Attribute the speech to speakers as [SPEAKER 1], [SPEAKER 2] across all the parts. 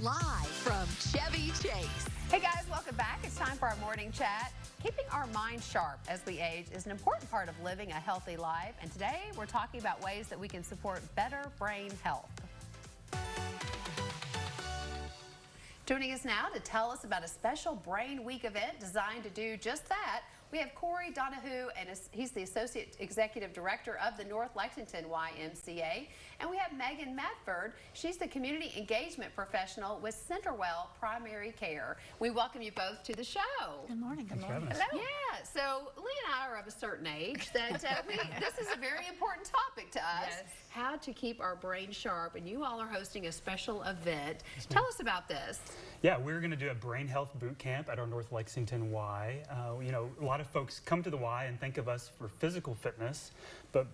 [SPEAKER 1] Live from Chevy Chase.
[SPEAKER 2] Hey guys, welcome back. It's time for our morning chat. Keeping our mind sharp as we age is an important part of living a healthy life. And today we're talking about ways that we can support better brain health. Joining us now to tell us about a special Brain Week event designed to do just that, we have Corey Donahue, and he's the Associate Executive Director of the North Lexington YMCA. And we have Megan Medford. She's the Community Engagement Professional with CenterWell Primary Care. We welcome you both to the show.
[SPEAKER 3] Good morning. Good morning.
[SPEAKER 2] Hello. Yeah, so Lee and I are of a certain age that this is a very important topic to us.
[SPEAKER 3] Yes.
[SPEAKER 2] How to keep our brain sharp, and you all are hosting a special event. Tell us about this.
[SPEAKER 4] Yeah, we're going to do a Brain Health Bootcamp at our North Lexington Y. You know, a lot of folks come to the Y and think of us for physical fitness, but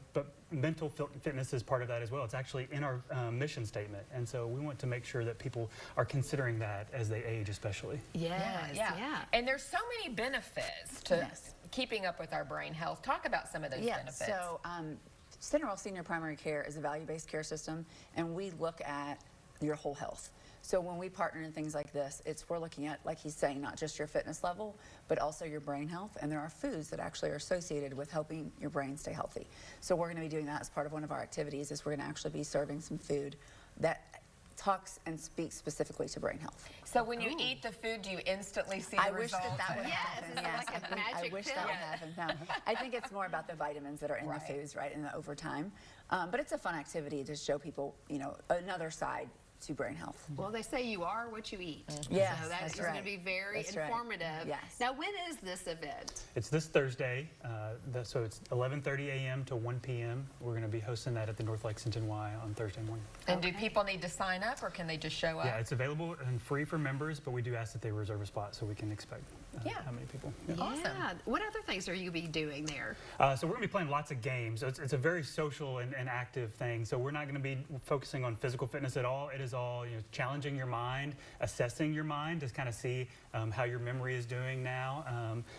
[SPEAKER 4] mental fitness is part of that as well. It's actually in our mission statement, and so we want to make sure that people are considering that as they age, especially.
[SPEAKER 2] Yes, yeah.
[SPEAKER 3] And there's so many benefits to keeping up with our brain health. Talk about some of those benefits.
[SPEAKER 5] So CenterWell Senior Primary Care is a value-based care system, and we look at your whole health. So when we partner in things like this, we're looking at, like he's saying, not just your fitness level, but also your brain health. And there are foods that actually are associated with helping your brain stay healthy. So we're going to be doing that as part of one of our activities. Is we're going to actually be serving some food that talks and speaks specifically to brain health.
[SPEAKER 3] So when you eat the food, do you instantly see the
[SPEAKER 5] I wish
[SPEAKER 3] results?
[SPEAKER 5] that would happen.
[SPEAKER 2] Yes, like a magic
[SPEAKER 5] I wish
[SPEAKER 2] pill.
[SPEAKER 5] that would happen. No, I think it's more about the vitamins that are in the foods, right, and over time. But it's a fun activity to show people, you know, another side to brain health.
[SPEAKER 2] Well, they say you are what you eat.
[SPEAKER 5] Yes,
[SPEAKER 2] so
[SPEAKER 5] that's
[SPEAKER 2] going to
[SPEAKER 5] right.
[SPEAKER 2] be very
[SPEAKER 5] That's right.
[SPEAKER 2] informative.
[SPEAKER 5] Yes.
[SPEAKER 2] Now, when is this event?
[SPEAKER 4] It's this Thursday, so it's 11:30 a.m. to 1 p.m. We're going to be hosting that at the North Lexington Y on Thursday morning.
[SPEAKER 3] And do people need to sign up, or can they just show up?
[SPEAKER 4] Yeah, it's available and free for members, but we do ask that they reserve a spot so we can expect how many people.
[SPEAKER 2] Yeah.
[SPEAKER 3] Awesome.
[SPEAKER 2] What other things are you going to be doing there?
[SPEAKER 4] So we're going to be playing lots of games. So it's a very social and active thing. So we're not going to be focusing on physical fitness at all. It is all, you know, challenging your mind, assessing your mind to kind of see how your memory is doing now,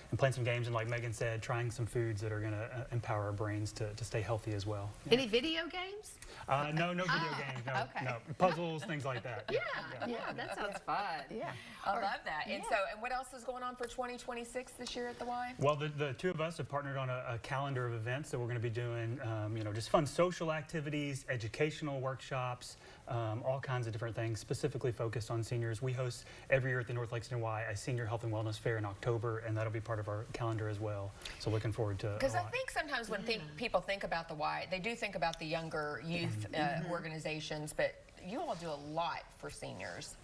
[SPEAKER 4] and playing some games, and like Megan said, trying some foods that are going to empower our brains to stay healthy as well. Yeah.
[SPEAKER 2] Any video games?
[SPEAKER 4] No video games. No, no puzzles, things like that.
[SPEAKER 2] Yeah, that sounds fun.
[SPEAKER 5] Yeah.
[SPEAKER 3] I love that. And so, and what else is going on for 2026 this year at the Y?
[SPEAKER 4] Well, the two of us have partnered on a calendar of events that we're going to be doing, you know, just fun social activities, educational workshops, all kinds of different things specifically focused on seniors. We host every year at the North Lexington Y a Senior Health and Wellness Fair in October, and that'll be part of our calendar as well. So looking forward to
[SPEAKER 3] Because I think sometimes when people think about the Y, they do think about the younger youth organizations, but you all do a lot for seniors.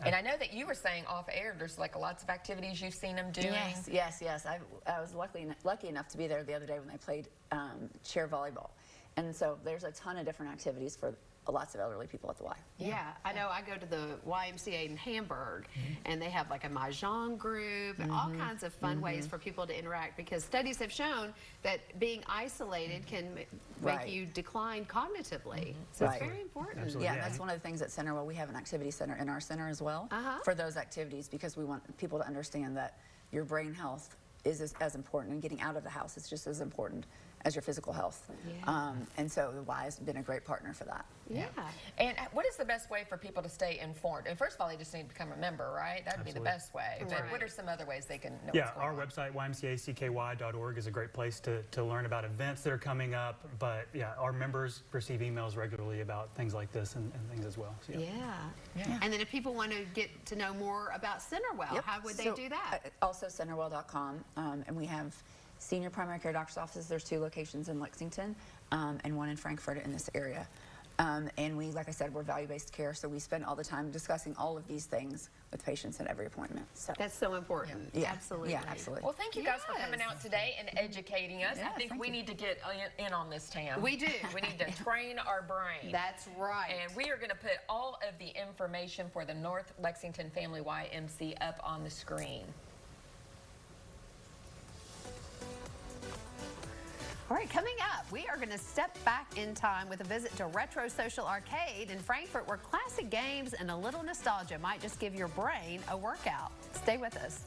[SPEAKER 3] And I know that you were saying off air, there's like lots of activities you've seen them doing.
[SPEAKER 5] Yes. I was lucky enough to be there the other day when they played chair volleyball. And so there's a ton of different activities for lots of elderly people at the Y.
[SPEAKER 2] Yeah, I know. I go to the YMCA in Hamburg, and they have like a mahjong group and all kinds of fun ways for people to interact, because studies have shown that being isolated can make you decline cognitively. So it's very important.
[SPEAKER 4] Absolutely.
[SPEAKER 5] Yeah, and that's one of the things at CenterWell. We have an activity center in our center as well for those activities, because we want people to understand that your brain health is as important, and getting out of the house is just as important as your physical health. And so the Y has been a great partner for that.
[SPEAKER 2] Yeah.
[SPEAKER 3] And what is the best way for people to stay informed? And first of all, they just need to become a member, right? That would be the best way. But what are some other ways they can know what's going
[SPEAKER 4] our
[SPEAKER 3] on?
[SPEAKER 4] website, ymcacky.org, is a great place to learn about events that are coming up. But yeah, our members receive emails regularly about things like this and things as well. So,
[SPEAKER 2] Yeah. And then if people want to get to know more about CenterWell, how would they do that?
[SPEAKER 5] Also CenterWell.com, and we have senior primary care doctor's offices. There's 2 locations in Lexington and 1 in Frankfurt in this area. And we, like I said, we're value-based care, so we spend all the time discussing all of these things with patients at every appointment. So
[SPEAKER 2] that's so important.
[SPEAKER 5] Yeah.
[SPEAKER 2] Absolutely.
[SPEAKER 5] Yeah, absolutely.
[SPEAKER 3] Well, thank you guys for coming out today and educating us. I think we need to get in on this, Tam.
[SPEAKER 2] We do.
[SPEAKER 3] We need to train our brain.
[SPEAKER 2] That's right.
[SPEAKER 3] And we are going to put all of the information for the North Lexington Family YMC up on the screen.
[SPEAKER 2] All right, coming up, we are going to step back in time with a visit to Retro Social Arcade in Frankfurt, where classic games and a little nostalgia might just give your brain a workout. Stay with us.